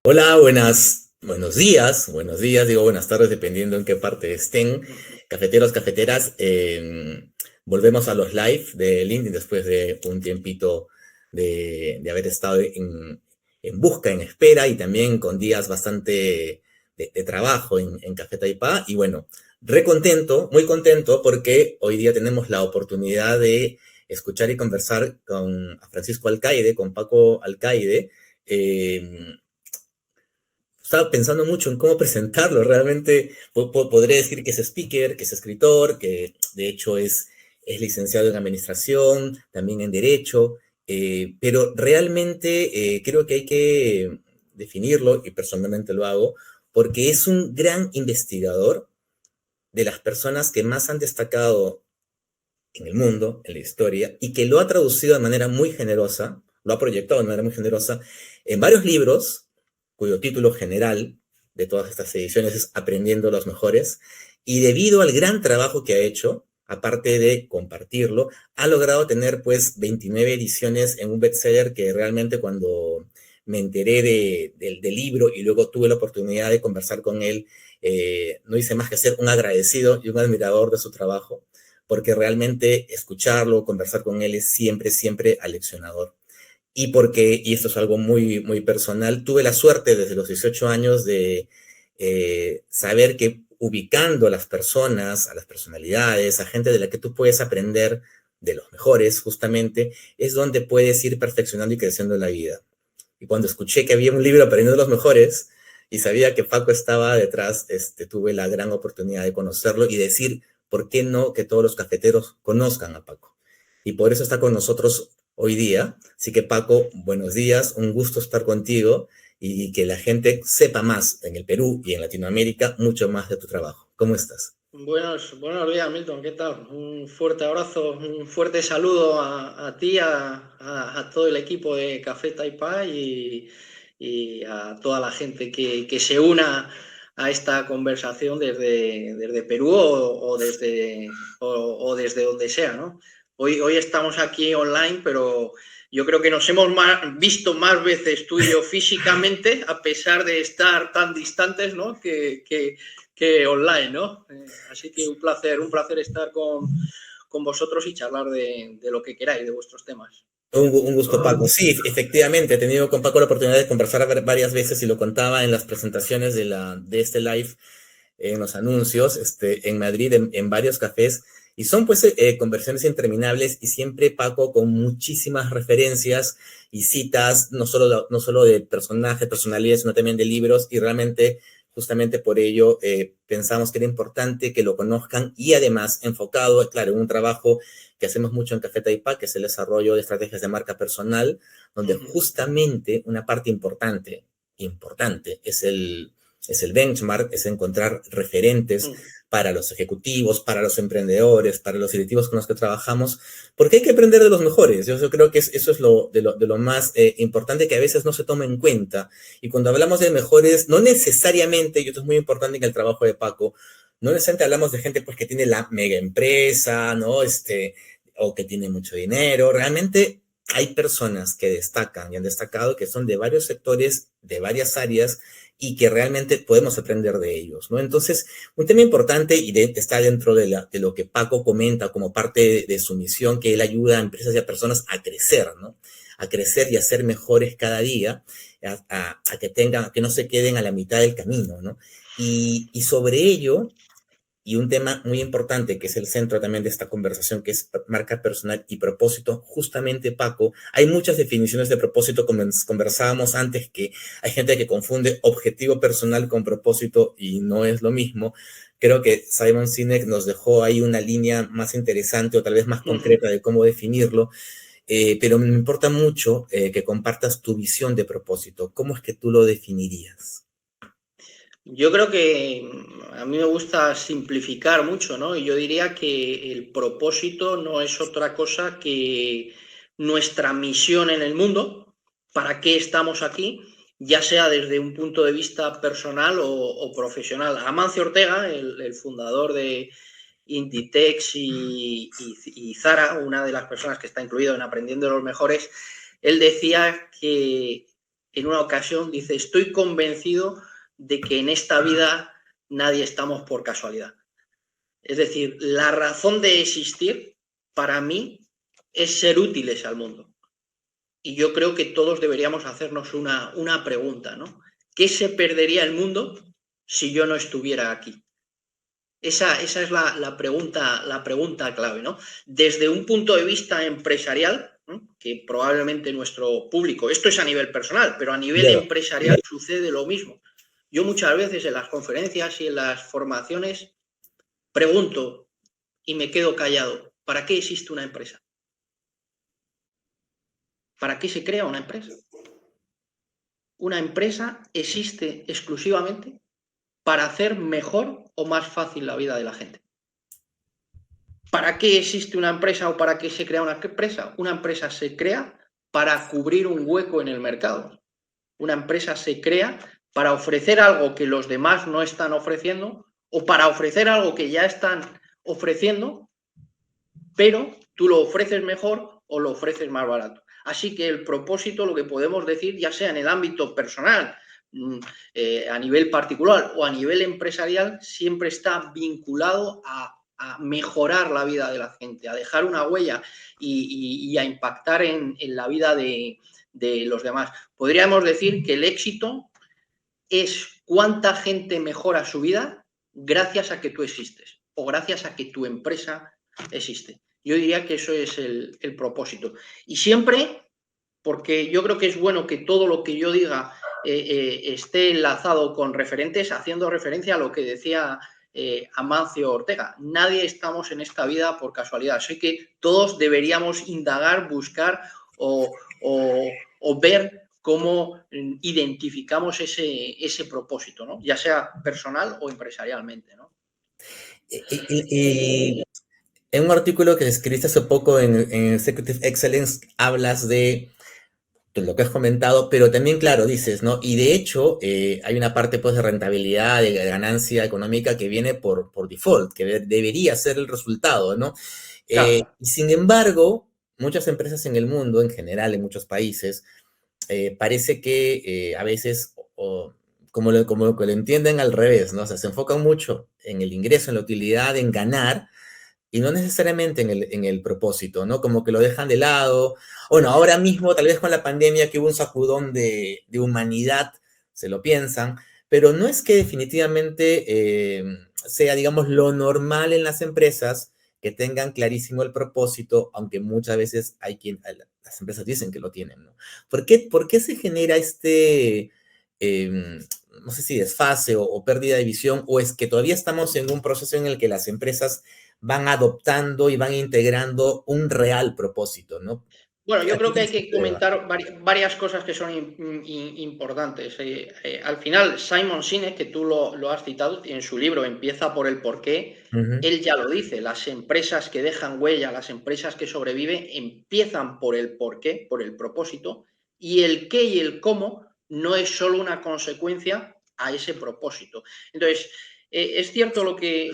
Hola, buenos días, digo buenas tardes, dependiendo en qué parte estén. Cafeteros, cafeteras, volvemos a los live de LinkedIn después de un tiempito de haber estado en busca, en espera y también con días bastante de trabajo en Café Taipá. Y bueno, re contento, muy contento porque hoy día tenemos la oportunidad de escuchar y conversar con a Francisco Alcaide, con Paco Alcaide. eh, Estaba pensando mucho en cómo presentarlo. Realmente podría decir que es speaker, que es escritor, que de hecho es licenciado en administración, también en derecho, pero realmente creo que hay que definirlo, y personalmente lo hago, porque es un gran investigador de las personas que más han destacado en el mundo, en la historia, y que lo ha traducido de manera muy generosa, lo ha proyectado de manera muy generosa en varios libros, cuyo título general de todas estas ediciones es Aprendiendo los Mejores, y debido al gran trabajo que ha hecho, aparte de compartirlo, ha logrado tener pues 29 ediciones en un bestseller que realmente cuando me enteré del libro y luego tuve la oportunidad de conversar con él, no hice más que ser un agradecido y un admirador de su trabajo porque realmente escucharlo, conversar con él es siempre, siempre aleccionador. Y porque, y esto es algo muy, muy personal, tuve la suerte desde los 18 años de saber que ubicando a las personas, a las personalidades, a gente de la que tú puedes aprender de los mejores, justamente, es donde puedes ir perfeccionando y creciendo en la vida. Y cuando escuché que había un libro Aprendiendo de los Mejores y sabía que Paco estaba detrás, tuve la gran oportunidad de conocerlo y decir, ¿por qué no que todos los cafeteros conozcan a Paco? Y por eso está con nosotros hoy día. Así que Paco, buenos días, un gusto estar contigo y que la gente sepa más en el Perú y en Latinoamérica, mucho más de tu trabajo. ¿Cómo estás? Buenos días, Milton. ¿Qué tal? Un fuerte abrazo, un fuerte saludo a ti, a todo el equipo de Café Taipei y a toda la gente que se una a esta conversación desde Perú o desde donde sea, ¿no? Hoy estamos aquí online, pero yo creo que nos hemos visto más veces tú y yo físicamente, a pesar de estar tan distantes, ¿no? Que online, ¿no? Así que un placer estar con vosotros y charlar de lo que queráis, de vuestros temas. Un gusto, Paco. Sí, efectivamente, he tenido con Paco la oportunidad de conversar varias veces y lo contaba en las presentaciones de este live, en los anuncios, en Madrid, en varios cafés, y son pues conversaciones interminables y siempre Paco con muchísimas referencias y citas, no solo de personajes, personalidades, sino también de libros, y realmente, justamente por ello, pensamos que era importante que lo conozcan y además enfocado, claro, en un trabajo que hacemos mucho en Café Taipá, que es el desarrollo de estrategias de marca personal, donde justamente una parte importante es el benchmark, es encontrar referentes para los ejecutivos, para los emprendedores, para los directivos con los que trabajamos, porque hay que aprender de los mejores. Yo creo que eso es de lo más importante que a veces no se toma en cuenta. Y cuando hablamos de mejores, no necesariamente, y esto es muy importante en el trabajo de Paco, no necesariamente hablamos de gente pues, que tiene la mega empresa, ¿no? O que tiene mucho dinero. Realmente hay personas que destacan y han destacado que son de varios sectores, de varias áreas, y que realmente podemos aprender de ellos, ¿no? Entonces, un tema importante está dentro de lo que Paco comenta como parte de su misión, que él ayuda a empresas y a personas a crecer, ¿no? A crecer y a ser mejores cada día, a que tengan, a que no se queden a la mitad del camino, ¿no? Y sobre ello, y un tema muy importante que es el centro también de esta conversación, que es marca personal y propósito, justamente Paco, hay muchas definiciones de propósito, como conversábamos antes, que hay gente que confunde objetivo personal con propósito y no es lo mismo. Creo que Simon Sinek nos dejó ahí una línea más interesante o tal vez más concreta de cómo definirlo, pero me importa mucho que compartas tu visión de propósito. ¿Cómo es que tú lo definirías? Yo creo que a mí me gusta simplificar mucho, ¿no? Y yo diría que el propósito no es otra cosa que nuestra misión en el mundo, para qué estamos aquí, ya sea desde un punto de vista personal o profesional. Amancio Ortega, el fundador de Inditex y Zara, una de las personas que está incluido en Aprendiendo de los Mejores, él decía que en una ocasión, dice, estoy convencido de que en esta vida nadie estamos por casualidad. Es decir, la razón de existir para mí es ser útiles al mundo. Y yo creo que todos deberíamos hacernos una pregunta, ¿no? ¿Qué se perdería el mundo si yo no estuviera aquí? Esa es la pregunta clave, ¿no? Desde un punto de vista empresarial, ¿no? Que probablemente nuestro público, esto es a nivel personal, pero a nivel empresarial sucede lo mismo. Yo muchas veces en las conferencias y en las formaciones pregunto y me quedo callado, ¿para qué existe una empresa? ¿Para qué se crea una empresa? Una empresa existe exclusivamente para hacer mejor o más fácil la vida de la gente. ¿Para qué existe una empresa o para qué se crea una empresa? Una empresa se crea para cubrir un hueco en el mercado. Una empresa se crea para ofrecer algo que los demás no están ofreciendo o para ofrecer algo que ya están ofreciendo, pero tú lo ofreces mejor o lo ofreces más barato. Así que el propósito, lo que podemos decir, ya sea en el ámbito personal, a nivel particular o a nivel empresarial, siempre está vinculado a mejorar la vida de la gente, a dejar una huella y a impactar en la vida de los demás. Podríamos decir que el éxito es cuánta gente mejora su vida gracias a que tú existes o gracias a que tu empresa existe. Yo diría que eso es el propósito. Y siempre, porque yo creo que es bueno que todo lo que yo diga esté enlazado con referentes, haciendo referencia a lo que decía Amancio Ortega. Nadie estamos en esta vida por casualidad. Así que todos deberíamos indagar, buscar o ver cómo identificamos ese propósito, ¿no? Ya sea personal o empresarialmente, ¿no? Y en un artículo que escribiste hace poco en Executive Excellence hablas de lo que has comentado, pero también, claro, dices, ¿no? Y de hecho, hay una parte pues, de rentabilidad, de ganancia económica que viene por default, que debería ser el resultado, ¿no? Claro. Y sin embargo, muchas empresas en el mundo, en general, en muchos países, parece que a veces, como que lo entienden al revés, ¿no? O sea, se enfocan mucho en el ingreso, en la utilidad, en ganar, y no necesariamente en el propósito, ¿no? Como que lo dejan de lado. Bueno, ahora mismo, tal vez con la pandemia que hubo un sacudón de humanidad, se lo piensan, pero no es que definitivamente sea, digamos, lo normal en las empresas que tengan clarísimo el propósito, aunque muchas veces las empresas dicen que lo tienen, ¿no? ¿Por qué se genera no sé si desfase o pérdida de visión, o es que todavía estamos en un proceso en el que las empresas van adoptando y van integrando un real propósito, ¿no? Bueno, yo ¿A qué creo que hay crees que que se deba? comentar varias cosas que son importantes. Al final, Simon Sinek, que tú lo has citado, en su libro Empieza por el porqué, Ujú. él ya lo dice, las empresas que dejan huella, las empresas que sobreviven, empiezan por el porqué, por el propósito, y el qué y el cómo no es solo una consecuencia a ese propósito. Entonces, es cierto lo que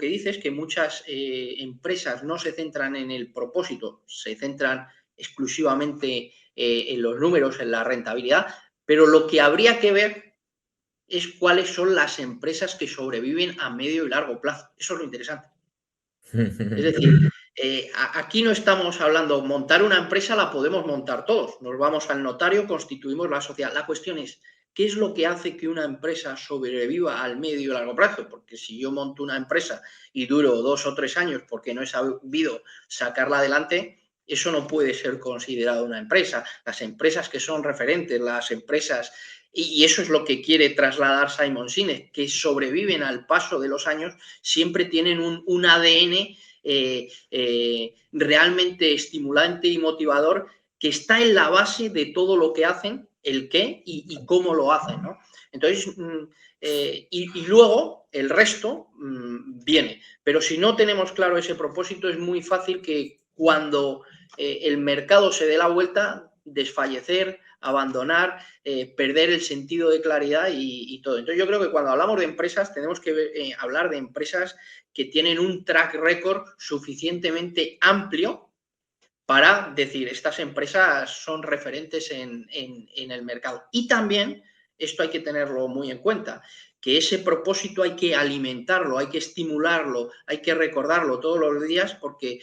dices, que muchas empresas no se centran en el propósito, se centran exclusivamente en los números, en la rentabilidad, pero lo que habría que ver es cuáles son las empresas que sobreviven a medio y largo plazo. Eso es lo interesante. Es decir, aquí no estamos hablando, montar una empresa la podemos montar todos. Nos vamos al notario, constituimos la sociedad. La cuestión es, ¿qué es lo que hace que una empresa sobreviva al medio y largo plazo? Porque si yo monto una empresa y duro 2 o 3 años porque no he sabido sacarla adelante, eso no puede ser considerado una empresa. Las empresas que son referentes, las empresas, y eso es lo que quiere trasladar Simon Sinek, que sobreviven al paso de los años, siempre tienen un ADN realmente estimulante y motivador que está en la base de todo lo que hacen, el qué y cómo lo hacen, ¿no? Entonces, y luego el resto viene. Pero si no tenemos claro ese propósito, es muy fácil que cuando el mercado se dé la vuelta, desfallecer, abandonar, perder el sentido de claridad y todo. Entonces yo creo que cuando hablamos de empresas tenemos que hablar de empresas que tienen un track record suficientemente amplio para decir, estas empresas son referentes en el mercado. Y también, esto hay que tenerlo muy en cuenta, que ese propósito hay que alimentarlo, hay que estimularlo, hay que recordarlo todos los días, porque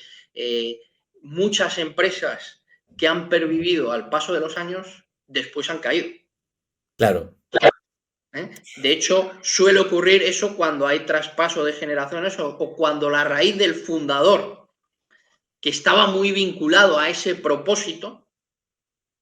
muchas empresas que han pervivido al paso de los años, después han caído. Claro. De hecho, suele ocurrir eso cuando hay traspaso de generaciones o cuando la raíz del fundador, que estaba muy vinculado a ese propósito,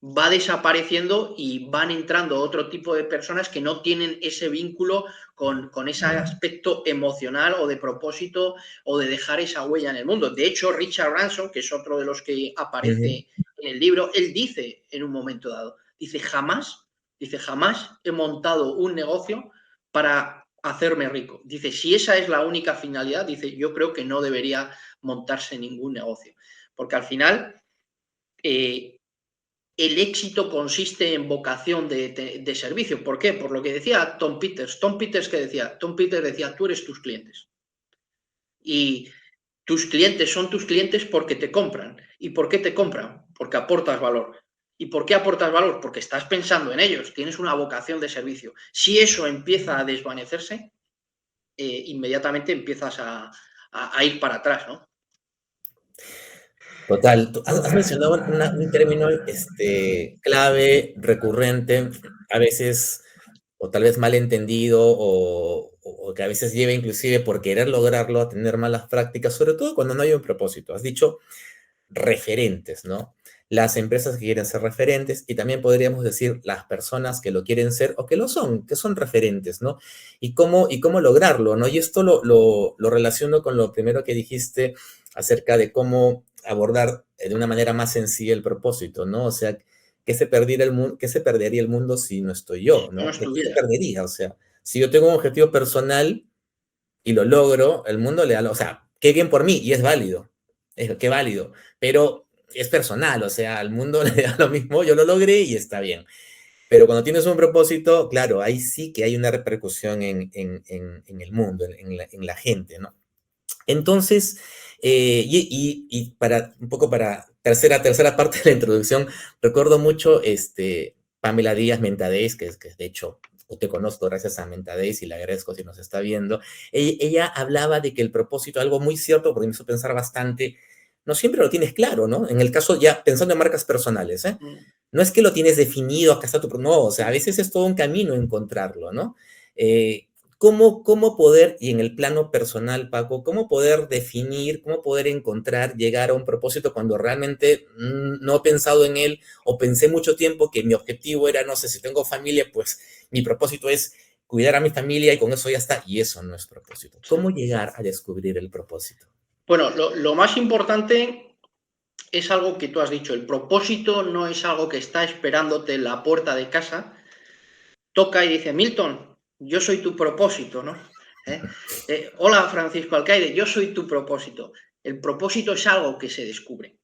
va desapareciendo y van entrando otro tipo de personas que no tienen ese vínculo con ese aspecto emocional o de propósito o de dejar esa huella en el mundo. De hecho, Richard Branson, que es otro de los que aparece en el libro, él dice en un momento dado, dice, jamás he montado un negocio para hacerme rico. Dice, si esa es la única finalidad, dice, yo creo que no debería montarse ningún negocio. Porque al final, el éxito consiste en vocación de servicio. ¿Por qué? Por lo que decía Tom Peters. Tom Peters decía, tú eres tus clientes. Y tus clientes son tus clientes porque te compran. ¿Y por qué te compran? Porque aportas valor. ¿Y por qué aportas valor? Porque estás pensando en ellos, tienes una vocación de servicio. Si eso empieza a desvanecerse, inmediatamente empiezas a ir para atrás, ¿no? Total. Tú has mencionado un término clave, recurrente, a veces, o tal vez mal entendido, o que a veces lleva inclusive por querer lograrlo a tener malas prácticas, sobre todo cuando no hay un propósito. Has dicho referentes, ¿no? Las empresas que quieren ser referentes y también podríamos decir las personas que lo quieren ser o que son referentes, ¿no? Y cómo lograrlo, ¿no? Y esto lo relaciono con lo primero que dijiste acerca de cómo abordar de una manera más sencilla el propósito, ¿no? O sea, ¿qué se perdería el mundo si no estoy yo, No ¿no? es ¿Qué tu se vida. perdería? O sea, si yo tengo un objetivo personal y lo logro, el mundo le da, o sea, qué bien por mí y es válido, qué válido, pero es personal, o sea, al mundo le da lo mismo, yo lo logré y está bien. Pero cuando tienes un propósito, claro, ahí sí que hay una repercusión en el mundo, en la gente, ¿no? Entonces, y para un poco para tercera parte de la introducción, recuerdo mucho Pamela Díaz Mentadez, que de hecho te conozco gracias a Mentadez y le agradezco si nos está viendo. Ella hablaba de que el propósito, algo muy cierto, porque me hizo pensar bastante, no siempre lo tienes claro, ¿no? En el caso, ya pensando en marcas personales, ¿eh? No es que lo tienes definido, acá está tu, no, o sea, a veces es todo un camino encontrarlo, ¿no? ¿Cómo poder, y en el plano personal, Paco, cómo poder definir, cómo poder encontrar, llegar a un propósito cuando realmente no he pensado en él o pensé mucho tiempo que mi objetivo era, no sé, si tengo familia, pues mi propósito es cuidar a mi familia y con eso ya está, y eso no es propósito. ¿Cómo Sí. llegar a descubrir el propósito? Bueno, lo más importante es algo que tú has dicho. El propósito no es algo que está esperándote en la puerta de casa, toca y dice, Milton, yo soy tu propósito, ¿no? Hola, Francisco Alcaide, yo soy tu propósito. El propósito es algo que se descubre.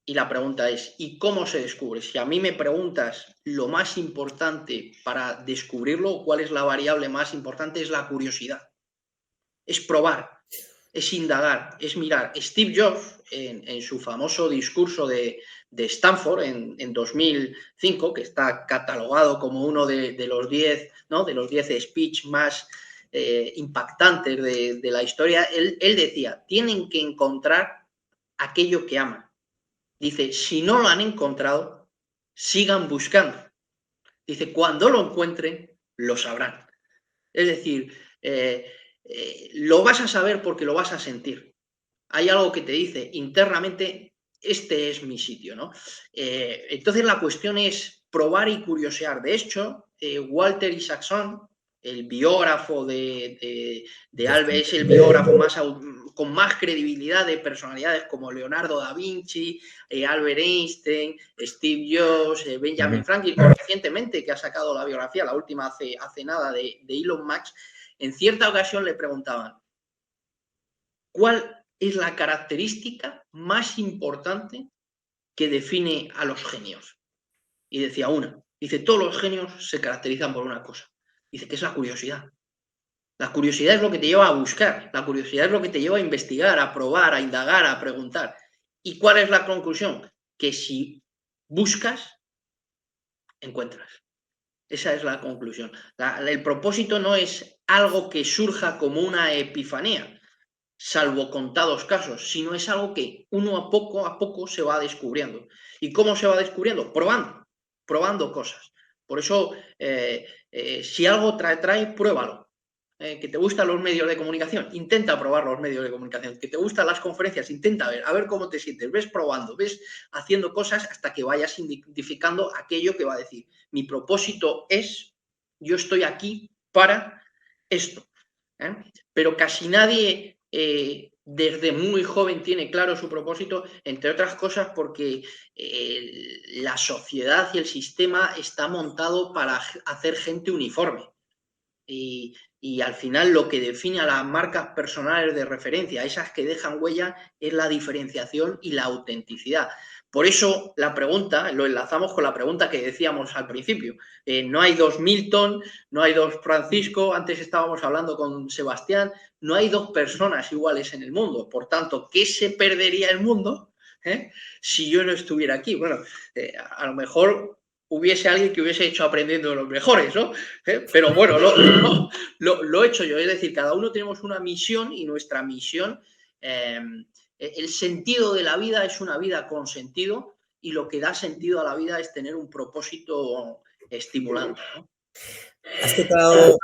Y la pregunta es, ¿y cómo se descubre? Si a mí me preguntas lo más importante para descubrirlo, cuál es la variable más importante, es la curiosidad. Es probar, es indagar, es mirar. Steve Jobs, en su famoso discurso de Stanford en 2005, que está catalogado como uno de los 10, ¿no? De los 10 speech más impactantes de la historia, él decía, tienen que encontrar aquello que aman. Dice, si no lo han encontrado, sigan buscando. Dice, cuando lo encuentren, lo sabrán. Es decir, lo vas a saber porque lo vas a sentir. Hay algo que te dice internamente, este es mi sitio, ¿no? Entonces la cuestión es probar y curiosear. De hecho, Walter Isaacson, el biógrafo de Albert, es el biógrafo con más credibilidad de personalidades como Leonardo da Vinci, Albert Einstein, Steve Jobs, Benjamin Franklin, o recientemente que ha sacado la biografía, la última hace nada, de Elon Musk. En cierta ocasión le preguntaban, ¿cuál es la característica más importante que define a los genios? Y decía una. Dice, todos los genios se caracterizan por una cosa. Dice que es la curiosidad. La curiosidad es lo que te lleva a buscar. La curiosidad es lo que te lleva a investigar, a probar, a indagar, a preguntar. ¿Y cuál es la conclusión? Que si buscas, encuentras. Esa es la conclusión. El propósito no es algo que surja como una epifanía, salvo contados casos, sino es algo que uno a poco se va descubriendo. ¿Y cómo se va descubriendo? Probando cosas. Por eso, si algo trae, pruébalo. Que te gustan los medios de comunicación, intenta probar los medios de comunicación. Que te gustan las conferencias, intenta a ver cómo te sientes. Ves probando, ves haciendo cosas hasta que vayas identificando aquello que va a decir. Mi propósito es, yo estoy aquí para esto. Pero casi nadie desde muy joven tiene claro su propósito, entre otras cosas porque la sociedad y el sistema está montado para hacer gente uniforme. Y al final lo que define a las marcas personales de referencia, esas que dejan huella, es la diferenciación y la autenticidad. Por eso la pregunta, lo enlazamos con la pregunta que decíamos al principio. No hay dos Milton, no hay dos Francisco, antes estábamos hablando con Sebastián, no hay dos personas iguales en el mundo. Por tanto, ¿qué se perdería el mundo si yo no estuviera aquí? Bueno, a lo mejor hubiese alguien que hubiese hecho aprendiendo de los mejores, ¿no? Pero bueno, lo he hecho yo. Es decir, cada uno tenemos una misión y nuestra misión, el sentido de la vida es una vida con sentido y lo que da sentido a la vida es tener un propósito estimulante, ¿no? Has tocado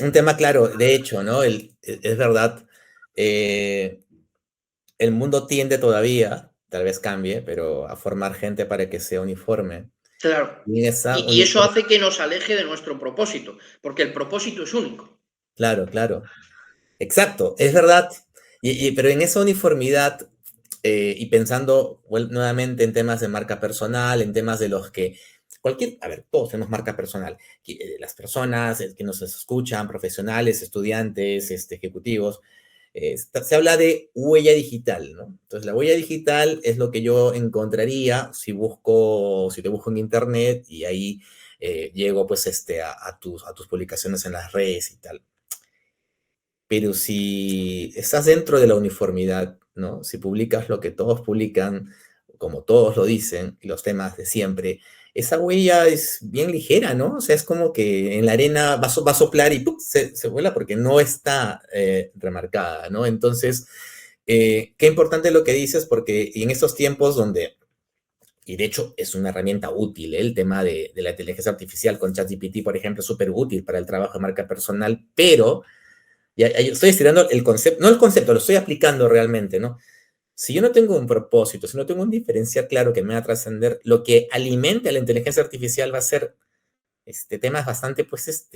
un tema claro, de hecho, ¿no? Es verdad, el mundo tiende todavía, tal vez cambie, pero a formar gente para que sea uniforme. Claro. Y en esa Y eso uniforme, hace que nos aleje de nuestro propósito, porque el propósito es único. claro, claro. Exacto, es verdad. Pero en esa uniformidad, y pensando nuevamente en temas de marca personal, en temas de los que a ver, todos tenemos marca personal. Las personas que nos escuchan, profesionales, estudiantes, ejecutivos, se habla de huella digital, ¿no? Entonces, la huella digital es lo que yo encontraría si te busco en internet y ahí llego pues a tus publicaciones en las redes y tal. Pero si estás dentro de la uniformidad, ¿no? Si publicas lo que todos publican, como todos lo dicen, y los temas de siempre, esa huella es bien ligera, ¿no? O sea, es como que en la arena va a soplar y ¡pum! Se vuela porque no está remarcada, ¿no? Entonces, qué importante lo que dices, porque en estos tiempos donde, y de hecho es una herramienta útil, ¿eh? El tema de la inteligencia artificial con ChatGPT, por ejemplo, es súper útil para el trabajo de marca personal, pero yo estoy estirando el concepto, no el concepto, lo estoy aplicando realmente, ¿no? Si yo no tengo un propósito, si no tengo un diferencial claro que me va a trascender, lo que alimente a la inteligencia artificial va a ser temas bastante, pues,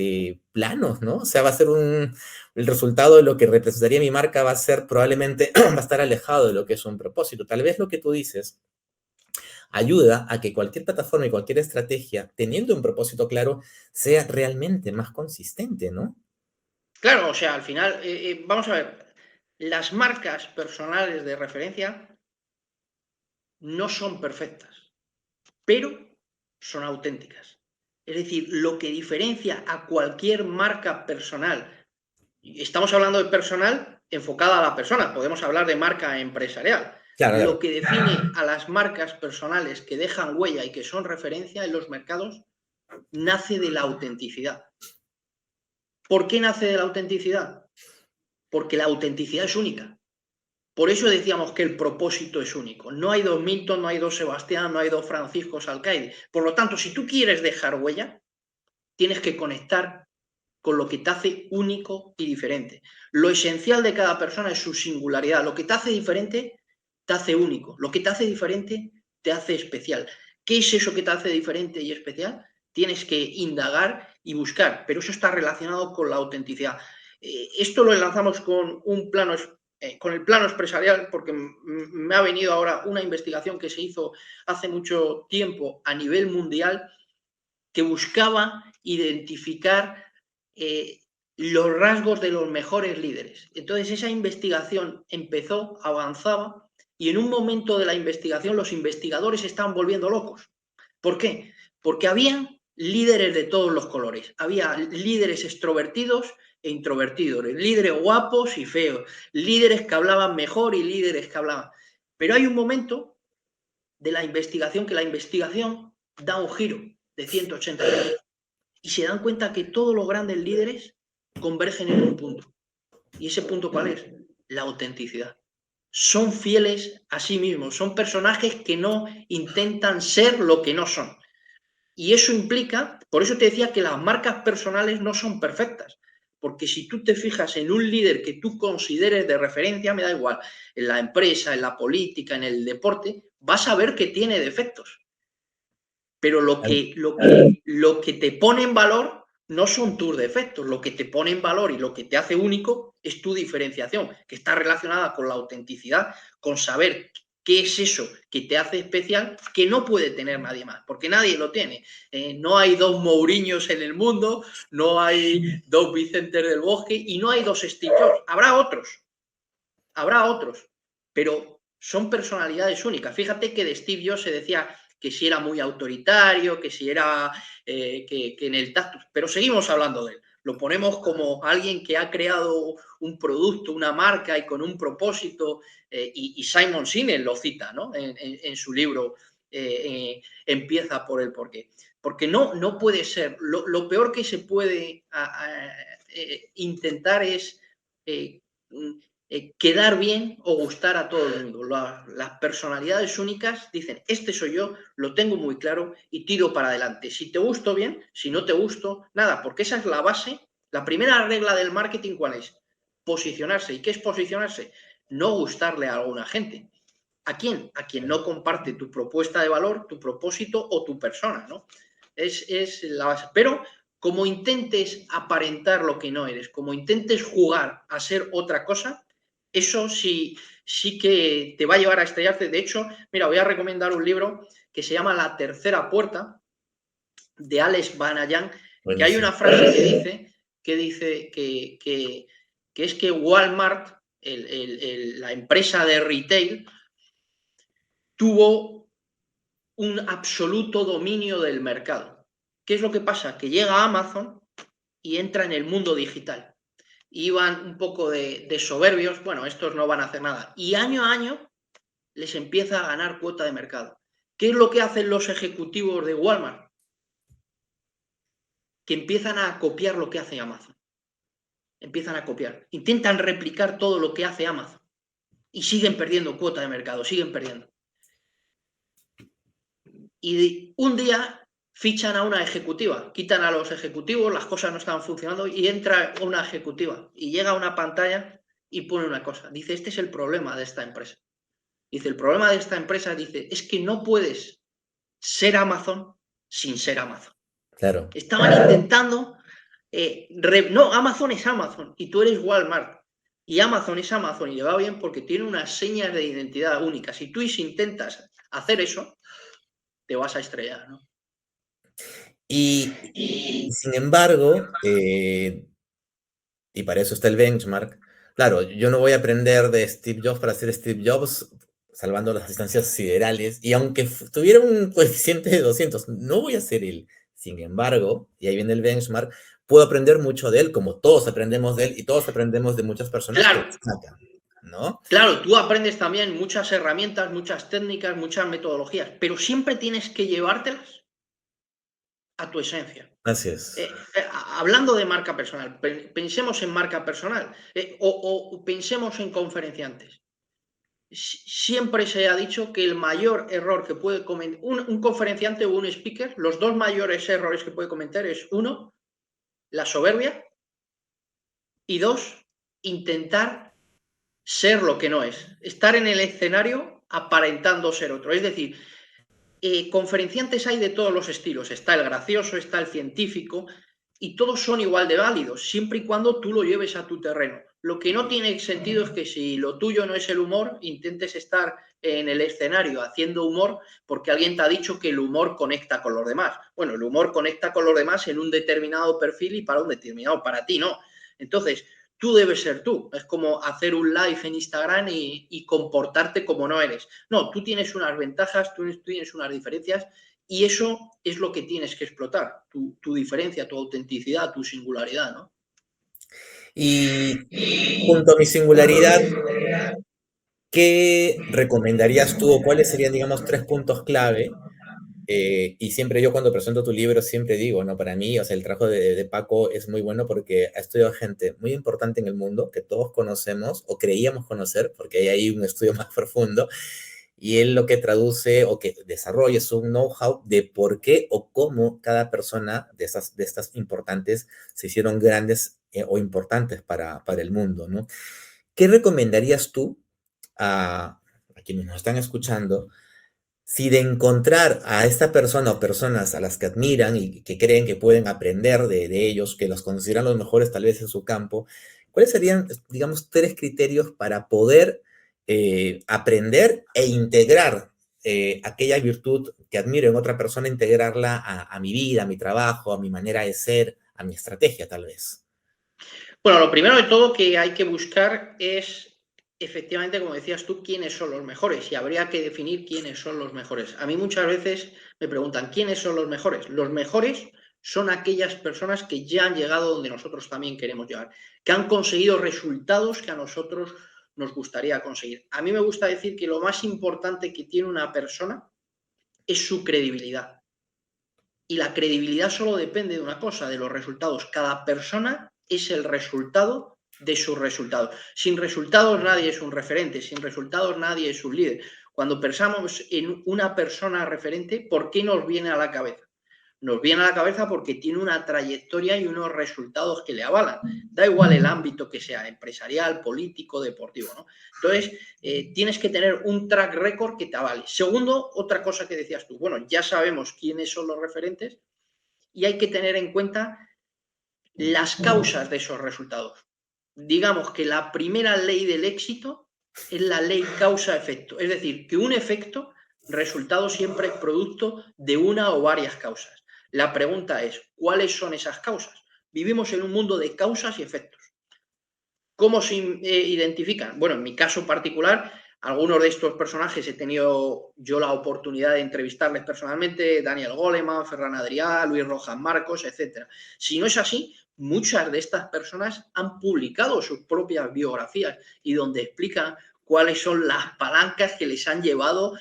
planos, ¿no? O sea, el resultado de lo que representaría mi marca va a ser probablemente, va a estar alejado de lo que es un propósito. Tal vez lo que tú dices ayuda a que cualquier plataforma y cualquier estrategia, teniendo un propósito claro, sea realmente más consistente, ¿no? Claro, o sea, al final, vamos a ver, las marcas personales de referencia no son perfectas, pero son auténticas. Es decir, lo que diferencia a cualquier marca personal, estamos hablando de personal enfocada a la persona, podemos hablar de marca empresarial. Claro, Lo claro. que define a las marcas personales que dejan huella y que son referencia en los mercados nace de la autenticidad. ¿Por qué nace de la autenticidad? Porque la autenticidad es única. Por eso decíamos que el propósito es único. No hay dos Milton, no hay dos Sebastián, no hay dos Franciscos Alcaide. Por lo tanto, si tú quieres dejar huella, tienes que conectar con lo que te hace único y diferente. Lo esencial de cada persona es su singularidad. Lo que te hace diferente, te hace único. Lo que te hace diferente, te hace especial. ¿Qué es eso que te hace diferente y especial? Tienes que indagar y buscar, pero eso está relacionado con la autenticidad. Esto lo enlazamos con un plano, con el plano empresarial, porque me ha venido ahora una investigación que se hizo hace mucho tiempo a nivel mundial que buscaba identificar los rasgos de los mejores líderes. Entonces esa investigación empezó, avanzaba, y en un momento de la investigación los investigadores estaban volviendo locos. ¿Por qué? Porque había líderes de todos los colores. Había líderes extrovertidos e introvertidos, líderes guapos y feos, líderes que hablaban mejor y líderes que hablaban. Pero hay un momento de la investigación que la investigación da un giro de 180 grados y se dan cuenta que todos los grandes líderes convergen en un punto. ¿Y ese punto cuál es? La autenticidad. Son fieles a sí mismos, son personajes que no intentan ser lo que no son. Y eso implica, por eso te decía que las marcas personales no son perfectas, porque si tú te fijas en un líder que tú consideres de referencia, me da igual, en la empresa, en la política, en el deporte, vas a ver que tiene defectos. Pero lo que te pone en valor no son tus defectos, lo que te pone en valor y lo que te hace único es tu diferenciación, que está relacionada con la autenticidad, con saber qué es eso que te hace especial, que no puede tener nadie más, porque nadie lo tiene. No hay dos Mourinhos en el mundo, no hay dos Vicentes del Bosque y no hay dos Steve Jobs. Habrá otros, pero son personalidades únicas. Fíjate que de Steve Jobs se decía que si era muy autoritario, que si era que en el tacto, pero seguimos hablando de él. Lo ponemos como alguien que ha creado un producto, una marca y con un propósito, y Simon Sinek lo cita, ¿no? En su libro Empieza por el porqué. Porque no puede ser, lo peor que se puede intentar es quedar bien o gustar a todo el mundo. Las personalidades únicas dicen, este soy yo, lo tengo muy claro y tiro para adelante. Si te gusto bien, si no te gusto, nada, porque esa es la base. La primera regla del marketing, ¿cuál es? Posicionarse. ¿Y qué es posicionarse? No gustarle a alguna gente. ¿A quién? A quien no comparte tu propuesta de valor, tu propósito o tu persona, ¿no? Es la base. Pero como intentes aparentar lo que no eres, como intentes jugar a ser otra cosa, eso sí que te va a llevar a estrellarte. De hecho, mira, voy a recomendar un libro que se llama La tercera puerta, de Alex Banayan, que hay una frase que dice que es que Walmart, la empresa de retail, tuvo un absoluto dominio del mercado. ¿Qué es lo que pasa? Que llega Amazon y entra en el mundo digital. Iban un poco de soberbios, bueno, estos no van a hacer nada. Y año a año les empieza a ganar cuota de mercado. ¿Qué es lo que hacen los ejecutivos de Walmart? Que empiezan a copiar lo que hace Amazon. Empiezan a copiar. Intentan replicar todo lo que hace Amazon. Y siguen perdiendo cuota de mercado, siguen perdiendo. Y un día fichan a una ejecutiva, quitan a los ejecutivos, las cosas no estaban funcionando y entra una ejecutiva y llega a una pantalla y pone una cosa. Dice, este es el problema de esta empresa. Dice, el problema de esta empresa, dice, es que no puedes ser Amazon sin ser Amazon. Claro. Estaban intentando, no, Amazon es Amazon y tú eres Walmart. Y Amazon es Amazon y le va bien porque tiene unas señas de identidad únicas. Si tú intentas hacer eso, te vas a estrellar, ¿no? Y sin embargo, y para eso está el benchmark, claro, yo no voy a aprender de Steve Jobs para ser Steve Jobs, salvando las distancias siderales, y aunque tuviera un coeficiente de 200, no voy a ser él. Sin embargo, y ahí viene el benchmark, puedo aprender mucho de él, como todos aprendemos de él, y todos aprendemos de muchas personas Claro, que destacan, ¿no? claro, tú aprendes también muchas herramientas, muchas técnicas, muchas metodologías, pero siempre tienes que llevártelas a tu esencia. Así es. Hablando de marca personal, pensemos en marca personal o pensemos en conferenciantes. Siempre se ha dicho que el mayor error que puede cometer un conferenciante o un speaker, los dos mayores errores que puede cometer es, uno, la soberbia y dos, intentar ser lo que no es, estar en el escenario aparentando ser otro. Es decir, conferenciantes hay de todos los estilos, está el gracioso, está el científico, y todos son igual de válidos, siempre y cuando tú lo lleves a tu terreno. Lo que no tiene sentido es que si lo tuyo no es el humor, intentes estar en el escenario haciendo humor porque alguien te ha dicho que el humor conecta con los demás. Bueno, el humor conecta con los demás en un determinado perfil y para un determinado, para ti no. Entonces, tú debes ser tú. Es como hacer un live en Instagram y comportarte como no eres. No, tú tienes unas ventajas, tú tienes unas diferencias y eso es lo que tienes que explotar, tu diferencia, tu autenticidad, tu singularidad, ¿no? Y junto a mi singularidad, ¿qué recomendarías tú o cuáles serían, digamos, 3 puntos clave? Y siempre yo cuando presento tu libro siempre digo, ¿no? Para mí, o sea, el trabajo de Paco es muy bueno porque ha estudiado gente muy importante en el mundo que todos conocemos o creíamos conocer, porque hay ahí un estudio más profundo, y él lo que traduce o que desarrolla es un know-how de por qué o cómo cada persona de estas importantes se hicieron grandes o importantes para el mundo, ¿no? ¿Qué recomendarías tú a quienes nos están escuchando si de encontrar a esta persona o personas a las que admiran y que creen que pueden aprender de ellos, que los consideran los mejores tal vez en su campo, cuáles serían, digamos, 3 criterios para poder aprender e integrar aquella virtud que admiro en otra persona, integrarla a mi vida, a mi trabajo, a mi manera de ser, a mi estrategia tal vez? Bueno, lo primero de todo que hay que buscar es, efectivamente, como decías tú, quiénes son los mejores y habría que definir quiénes son los mejores. A mí muchas veces me preguntan, ¿quiénes son los mejores? Los mejores son aquellas personas que ya han llegado donde nosotros también queremos llegar, que han conseguido resultados que a nosotros nos gustaría conseguir. A mí me gusta decir que lo más importante que tiene una persona es su credibilidad. Y la credibilidad solo depende de una cosa, de los resultados. Cada persona es el resultado de sus resultados. Sin resultados nadie es un referente, sin resultados nadie es un líder. Cuando pensamos en una persona referente, ¿por qué nos viene a la cabeza? Nos viene a la cabeza porque tiene una trayectoria y unos resultados que le avalan. Da igual el ámbito que sea, empresarial, político, deportivo, ¿no? Entonces, tienes que tener un track record que te avale. Segundo, otra cosa que decías tú, bueno, ya sabemos quiénes son los referentes y hay que tener en cuenta las causas de esos resultados. Digamos que la primera ley del éxito es la ley causa-efecto, es decir, que un efecto, resultado siempre es producto de una o varias causas. La pregunta es, ¿cuáles son esas causas? Vivimos en un mundo de causas y efectos. ¿Cómo se identifican? Bueno, en mi caso particular, algunos de estos personajes he tenido yo la oportunidad de entrevistarles personalmente, Daniel Goleman, Ferran Adrià, Luis Rojas Marcos, etc. Si no es así, muchas de estas personas han publicado sus propias biografías y donde explican cuáles son las palancas que les han llevado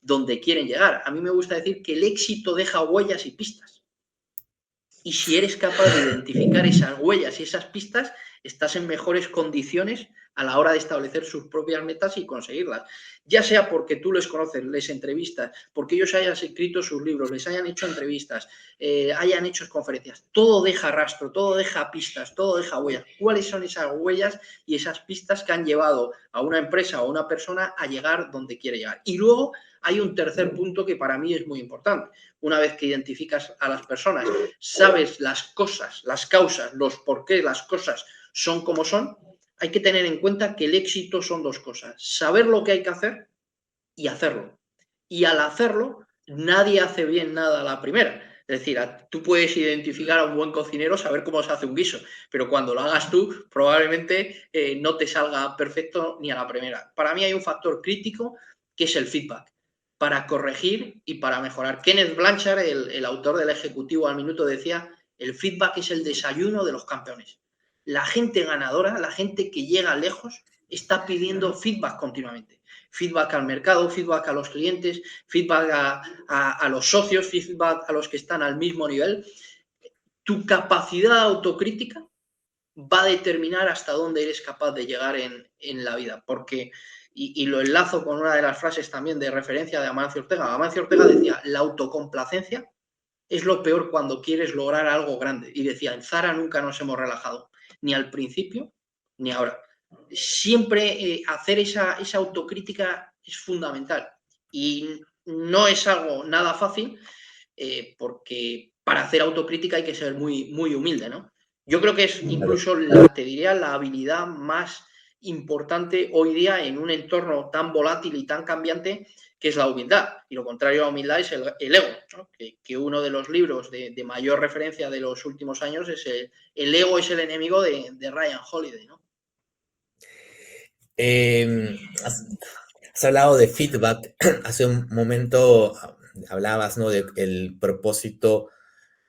donde quieren llegar. A mí me gusta decir que el éxito deja huellas y pistas. Y si eres capaz de identificar esas huellas y esas pistas, estás en mejores condiciones a la hora de establecer sus propias metas y conseguirlas. Ya sea porque tú les conoces, les entrevistas, porque ellos hayan escrito sus libros, les hayan hecho entrevistas, hayan hecho conferencias. Todo deja rastro, todo deja pistas, todo deja huellas. ¿Cuáles son esas huellas y esas pistas que han llevado a una empresa o a una persona a llegar donde quiere llegar? Y luego hay un tercer punto que para mí es muy importante. Una vez que identificas a las personas, sabes las cosas, las causas, los por qué las cosas son como son, hay que tener en cuenta que el éxito son dos cosas. Saber lo que hay que hacer y hacerlo. Y al hacerlo, nadie hace bien nada a la primera. Es decir, tú puedes identificar a un buen cocinero, saber cómo se hace un guiso, pero cuando lo hagas tú, probablemente no te salga perfecto ni a la primera. Para mí hay un factor crítico que es el feedback, para corregir y para mejorar. Kenneth Blanchard, el autor del Ejecutivo al Minuto, decía, el feedback es el desayuno de los campeones. La gente ganadora, la gente que llega lejos, está pidiendo feedback continuamente. Feedback al mercado, feedback a los clientes, feedback a los socios, feedback a los que están al mismo nivel. Tu capacidad autocrítica va a determinar hasta dónde eres capaz de llegar en la vida, porque, y lo enlazo con una de las frases también de referencia de Amancio Ortega. Amancio Ortega decía, la autocomplacencia es lo peor cuando quieres lograr algo grande. Y decía, en Zara nunca nos hemos relajado, ni al principio ni ahora. Siempre hacer esa autocrítica es fundamental. Y no es algo nada fácil, porque para hacer autocrítica hay que ser muy, muy humilde, ¿no? Yo creo que es incluso, te diría, la habilidad más importante hoy día en un entorno tan volátil y tan cambiante, que es la humildad. Y lo contrario a la humildad es el ego, ¿no? Que uno de los libros de mayor referencia de los últimos años es el ego es el enemigo de Ryan Holiday, ¿no? Has hablado de feedback. Hace un momento hablabas, ¿no? De que el propósito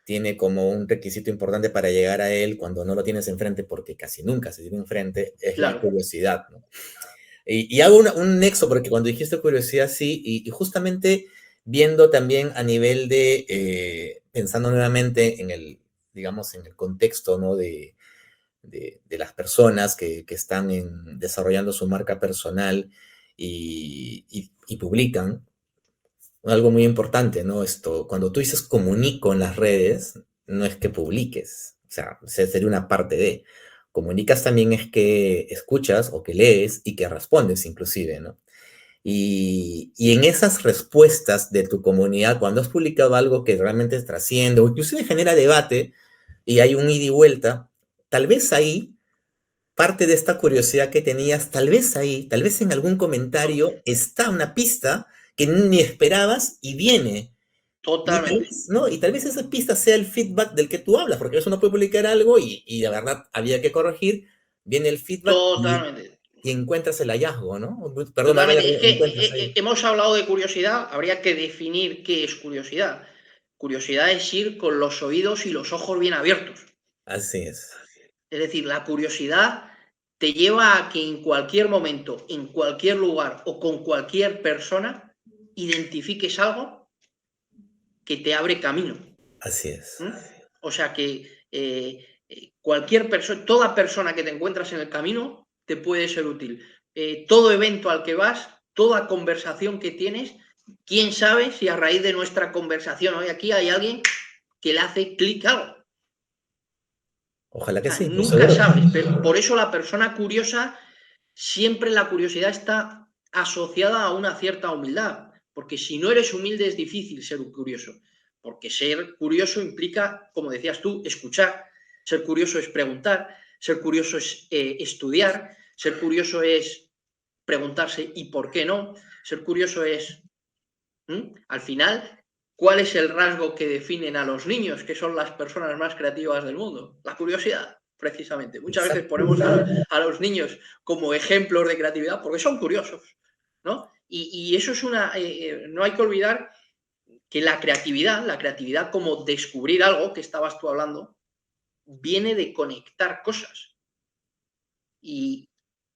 tiene como un requisito importante para llegar a él cuando no lo tienes enfrente, porque casi nunca se tiene enfrente, es la Claro. curiosidad, ¿no? Y hago un nexo, porque cuando dijiste curiosidad, sí, y justamente viendo también a nivel de, pensando nuevamente en el, digamos, en el contexto, ¿no? De las personas que están desarrollando su marca personal y publican, algo muy importante, ¿no? Esto, cuando tú dices comunico en las redes, no es que publiques, o sea, sería una parte de. Comunicas también es que escuchas o que lees y que respondes inclusive, ¿no? Y en esas respuestas de tu comunidad, cuando has publicado algo que realmente trasciende o inclusive genera debate y hay un ida y vuelta, tal vez ahí, parte de esta curiosidad que tenías, tal vez ahí, tal vez en algún comentario está una pista que ni esperabas y viene. Y tal Totalmente, vez, ¿no? Y tal vez esa pista sea el feedback del que tú hablas, porque a veces uno puede publicar algo y la verdad había que corregir, viene el feedback totalmente. y encuentras el hallazgo, ¿no? Perdón, Totalmente. Es que encuentras ahí. hemos hablado de curiosidad, habría que definir qué es curiosidad. Curiosidad es ir con los oídos y los ojos bien abiertos. Así es, Es decir, la curiosidad te lleva a que en cualquier momento, en cualquier lugar o con cualquier persona identifiques algo que te abre camino. así es, O sea que cualquier persona, toda persona que te encuentras en el camino te puede ser útil. Todo evento al que vas, toda conversación que tienes, quién sabe si a raíz de nuestra conversación hoy aquí hay alguien que le hace clic algo. ojalá O que sea, sí, pues nunca seguro. sabes, pero por eso la persona curiosa, siempre la curiosidad está asociada a una cierta humildad, porque si no eres humilde es difícil ser un curioso, porque ser curioso implica, como decías tú, escuchar, ser curioso es preguntar, ser curioso es estudiar, ser curioso es preguntarse ¿y por qué no? Ser curioso es, al final, ¿cuál es el rasgo que definen a los niños, que son las personas más creativas del mundo? La curiosidad, precisamente. Muchas veces Exacto. ponemos a los niños como ejemplos de creatividad porque son curiosos, ¿no? Y eso es una... no hay que olvidar que la creatividad como descubrir algo, que estabas tú hablando, viene de conectar cosas. Y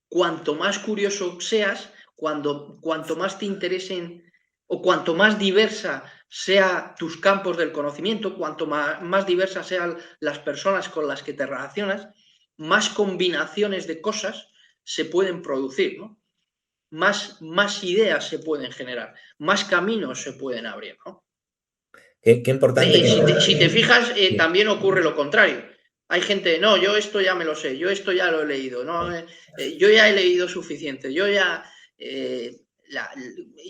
cuanto más curioso seas, cuanto más te interesen o cuanto más diversa sea tus campos del conocimiento, cuanto más diversas sean las personas con las que te relacionas, más combinaciones de cosas se pueden producir, ¿no? Más ideas se pueden generar, más caminos se pueden abrir, ¿no? Qué importante que... Si te fijas, Sí, también ocurre lo contrario. Hay gente, no, yo esto ya me lo sé, yo esto ya lo he leído, no, yo ya he leído suficiente, yo ya... eh, la,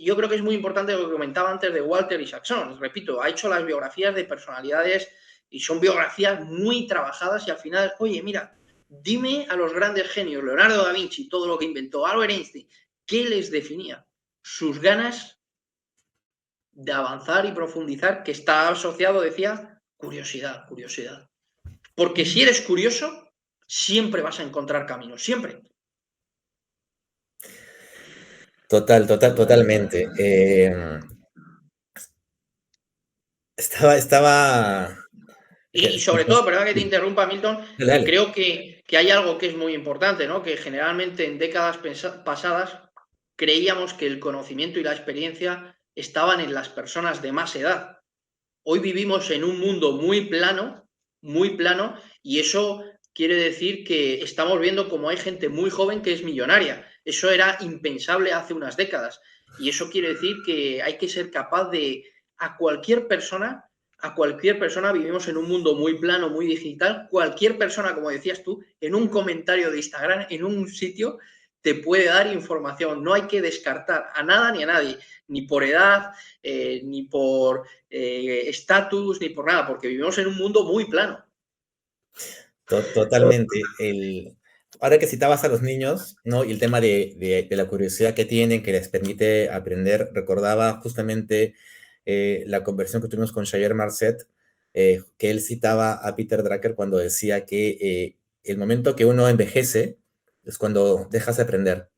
yo creo que es muy importante lo que comentaba antes de Walter Isaacson. Repito, ha hecho las biografías de personalidades y son biografías muy trabajadas y al final, oye, mira, dime a los grandes genios, Leonardo da Vinci, todo lo que inventó, Albert Einstein, ¿qué les definía? Sus ganas de avanzar y profundizar, que está asociado, decía, curiosidad, curiosidad. Porque si eres curioso, siempre vas a encontrar caminos, siempre. totalmente. Estaba... Y sobre todo, perdón que te Sí, interrumpa, Milton, dale, dale. creo que hay algo que es muy importante, ¿no? Que generalmente en décadas pasadas creíamos que el conocimiento y la experiencia estaban en las personas de más edad. Hoy vivimos en un mundo muy plano, y eso quiere decir que estamos viendo como hay gente muy joven que es millonaria. Eso era impensable hace unas décadas. Y eso quiere decir que hay que ser capaz de, a cualquier persona, vivimos en un mundo muy plano, muy digital, cualquier persona, como decías tú, en un comentario de Instagram, en un sitio, te puede dar información. No hay que descartar a nada ni a nadie, ni por edad, ni por estatus, ni por nada, porque vivimos en un mundo muy plano. Totalmente. Ahora que citabas a los niños, ¿no? Y el tema de la curiosidad que tienen, que les permite aprender, recordaba justamente la conversación que tuvimos con Javier Marcet, que él citaba a Peter Drucker cuando decía que el momento que uno envejece es cuando dejas de aprender.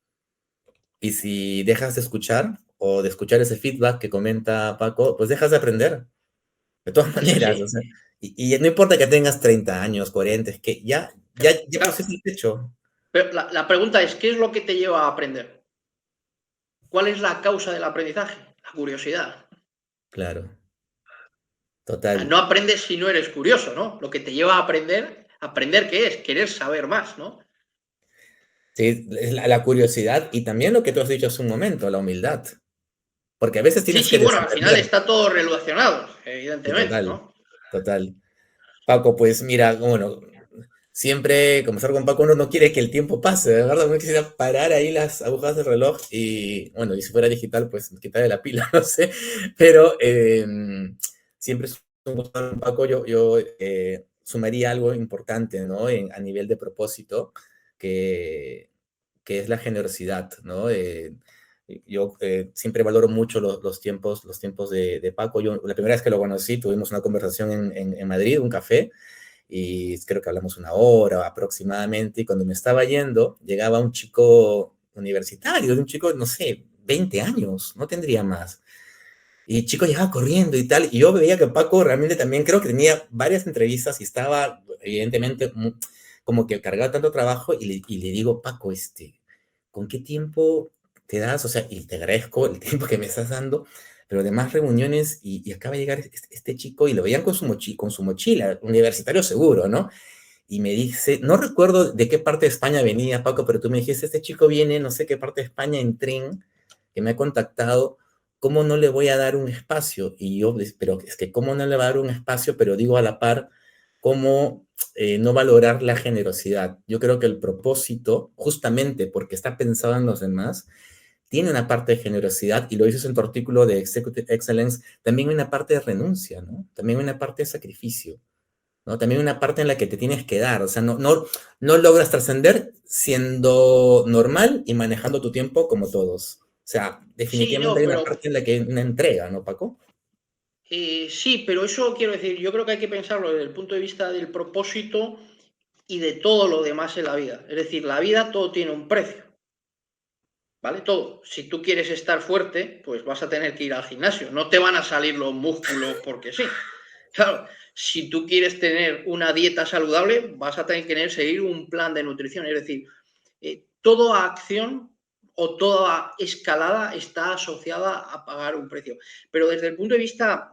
Y si dejas de escuchar o de escuchar ese feedback que comenta Paco, pues dejas de aprender. De todas Es maneras, o así. sea, y no importa que tengas 30 años, 40, es que ya Claro. pusiste el techo. Pero la pregunta es, ¿qué es lo que te lleva a aprender? ¿Cuál es la causa del aprendizaje? La curiosidad. Claro, O sea, total. no aprendes si no eres curioso, ¿no? Lo que te lleva a aprender ¿qué es? Querer saber más, ¿no? Sí, es la curiosidad y también lo que tú has dicho hace un momento, la humildad. Porque a veces Sí, tienes sí, que bueno, al final desentender. está todo relacionado, Sí, evidentemente, total, ¿no? total. Paco, pues mira, bueno, siempre conversar con Paco uno no quiere que el tiempo pase, de verdad, uno quisiera parar ahí las agujas del reloj y, bueno, y si fuera digital, pues quitarle la pila, no sé, pero siempre es un gusto hablar con Paco, yo sumaría algo importante, ¿no? A nivel de propósito, que, que es la generosidad, ¿no? Yo siempre valoro mucho los tiempos de Paco. Yo, la primera vez que lo conocí, tuvimos una conversación en Madrid, un café, y creo que hablamos una hora aproximadamente, y cuando me estaba yendo, llegaba un chico universitario, un chico, no sé, 20 años, no tendría más. Y el chico llegaba corriendo y tal, y yo veía que Paco realmente también creo que tenía varias entrevistas y estaba evidentemente como que cargaba tanto trabajo y le digo, Paco, ¿con qué tiempo te das? O sea, y te agradezco el tiempo que me estás dando, pero además reuniones y acaba de llegar este chico y lo veían con su mochila, universitario seguro, ¿no? Y me dice, no recuerdo de qué parte de España venía Paco, pero tú me dijiste, este chico viene, no sé qué parte de España en tren, que me ha contactado, ¿cómo no le voy a dar un espacio? Y yo, pero es que ¿cómo no le va a dar un espacio? Pero digo a la par, ¿cómo no valorar la generosidad? Yo creo que el propósito, justamente porque está pensado en los demás, tiene una parte de generosidad, y lo dices en tu artículo de Executive Excellence, también hay una parte de renuncia, ¿no? También hay una parte de sacrificio, ¿no? También hay una parte en la que te tienes que dar, o sea, no logras trascender siendo normal y manejando tu tiempo como todos. O sea, Sí, definitivamente no, hay una pero parte en la que hay una entrega, ¿no, Paco? sí, pero eso quiero decir, yo creo que hay que pensarlo desde el punto de vista del propósito y de todo lo demás en la vida. Es decir, la vida todo tiene un precio, ¿vale? Todo. Si tú quieres estar fuerte, pues vas a tener que ir al gimnasio. No te van a salir los músculos porque sí. Claro, si tú quieres tener una dieta saludable, vas a tener que seguir un plan de nutrición. Es decir, toda acción o toda escalada está asociada a pagar un precio. Pero desde el punto de vista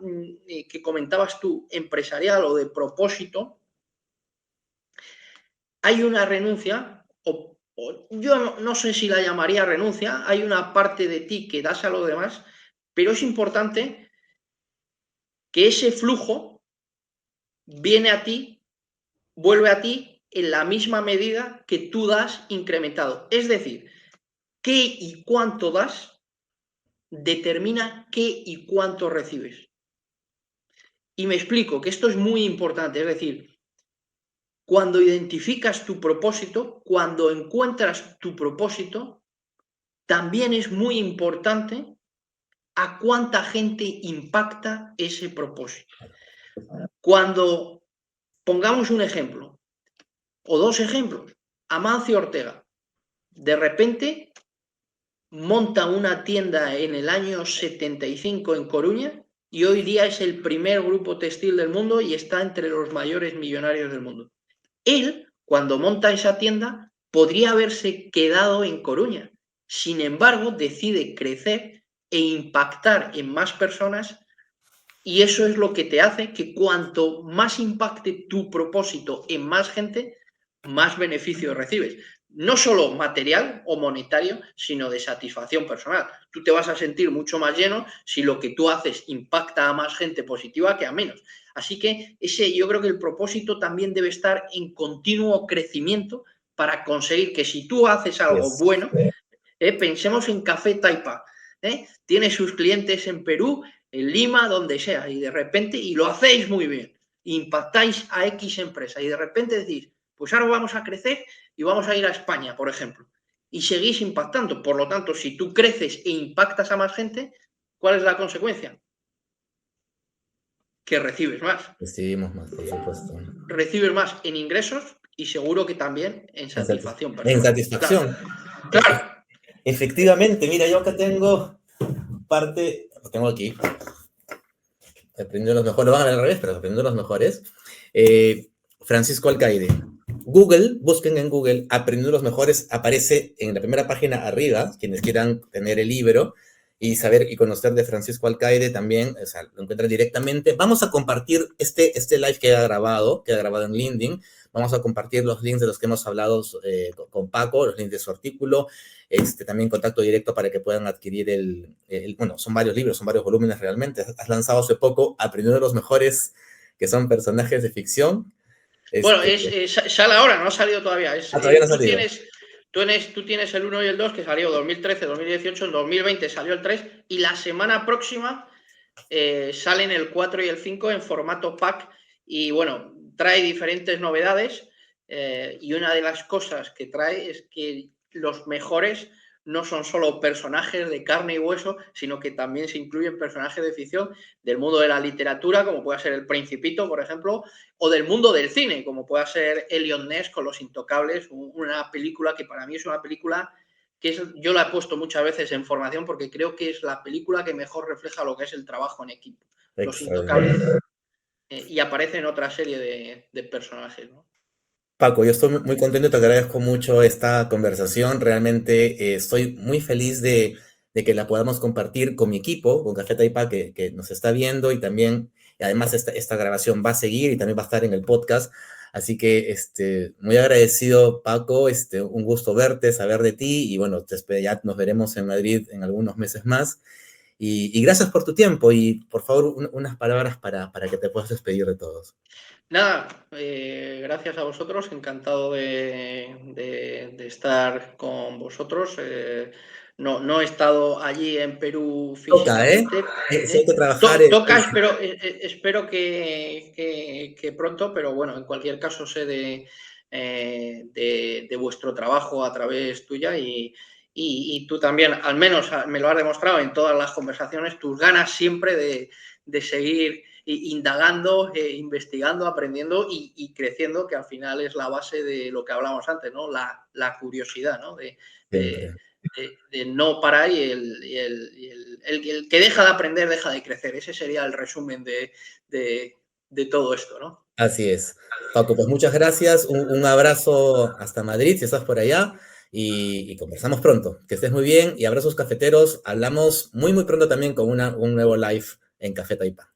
que comentabas tú, empresarial o de propósito, hay una renuncia, o yo no sé si la llamaría renuncia, hay una parte de ti que das a los demás, pero es importante que ese flujo viene a ti, vuelve a ti en la misma medida que tú das incrementado. Es decir, qué y cuánto das determina qué y cuánto recibes. Y me explico, que esto es muy importante, es decir, cuando identificas tu propósito, cuando encuentras tu propósito, también es muy importante a cuánta gente impacta ese propósito. Cuando pongamos un ejemplo, o dos ejemplos, Amancio Ortega, de repente monta una tienda en el año 75 en Coruña y hoy día es el primer grupo textil del mundo y está entre los mayores millonarios del mundo. Él, cuando monta esa tienda, podría haberse quedado en Coruña. Sin embargo, decide crecer e impactar en más personas, y eso es lo que te hace que cuanto más impacte tu propósito en más gente, más beneficios recibes. No solo material o monetario, sino de satisfacción personal. Tú te vas a sentir mucho más lleno si lo que tú haces impacta a más gente positiva que a menos. Así que yo creo que el propósito también debe estar en continuo crecimiento para conseguir que si tú haces algo Yes. bueno, pensemos en Café Taipa, tiene sus clientes en Perú, en Lima, donde sea, y de repente, y lo hacéis muy bien, impactáis a X empresa, y de repente decís, pues ahora vamos a crecer y vamos a ir a España, por ejemplo, y seguís impactando. Por lo tanto, si tú creces e impactas a más gente, ¿cuál es la consecuencia? Que recibes más. Decidimos más, por supuesto. Recibes más en ingresos y seguro que también en satisfacción En personal. Claro, satisfacción. E- claro. e- Efectivamente, mira, yo acá tengo parte, lo tengo aquí, aprendiendo los mejores, lo van a ver al revés, pero aprendiendo los mejores. Francisco Alcaide. Google, busquen en Google, Aprendiendo los Mejores, aparece en la primera página arriba, quienes quieran tener el libro y saber y conocer de Francisco Alcaide también, o sea, lo encuentran directamente. Vamos a compartir este live que queda grabado en LinkedIn. Vamos a compartir los links de los que hemos hablado con Paco, los links de su artículo, también contacto directo para que puedan adquirir bueno, son varios libros, son varios volúmenes realmente. Has lanzado hace poco Aprendiendo los Mejores, que son personajes de ficción. Bueno, sale ahora, no ha salido todavía. Todavía no ha salido. Tú tienes el 1 y el 2, que salió 2013, 2018, en 2020 salió el 3, y la semana próxima salen el 4 y el 5 en formato pack, y bueno, trae diferentes novedades, y una de las cosas que trae es que los mejores no son solo personajes de carne y hueso, sino que también se incluyen personajes de ficción del mundo de la literatura, como pueda ser El Principito, por ejemplo, o del mundo del cine, como pueda ser Eliot Ness con Los Intocables, una película que para mí es una película que yo la he puesto muchas veces en formación porque creo que es la película que mejor refleja lo que es el trabajo en equipo. Los Intocables. Y aparece en otra serie de personajes, ¿no? Paco, yo estoy muy contento y te agradezco mucho esta conversación. Realmente estoy muy feliz de que la podamos compartir con mi equipo, con Café Taipa, que nos está viendo, y también, además, esta grabación va a seguir y también va a estar en el podcast. Así que muy agradecido, Paco, un gusto verte, saber de ti, y bueno, ya nos veremos en Madrid en algunos meses más. Y gracias por tu tiempo, y por favor, unas palabras para que te puedas despedir de todos. Nada, gracias a vosotros, encantado de estar con vosotros. No he estado allí en Perú físicamente. Sí, hay que trabajar. Toca, espero que pronto, pero bueno, en cualquier caso sé de vuestro trabajo a través tuya, y tú también, al menos me lo has demostrado en todas las conversaciones, tus ganas siempre de seguir indagando, investigando, aprendiendo y creciendo, que al final es la base de lo que hablamos antes, ¿no? La curiosidad, ¿no? De no parar, y el que deja de aprender deja de crecer. Ese sería el resumen de todo esto, ¿no? Así es. Paco, pues muchas gracias, un abrazo hasta Madrid, si estás por allá, y conversamos pronto. Que estés muy bien, y abrazos cafeteros. Hablamos muy, muy pronto también con un nuevo live en Café Taipa.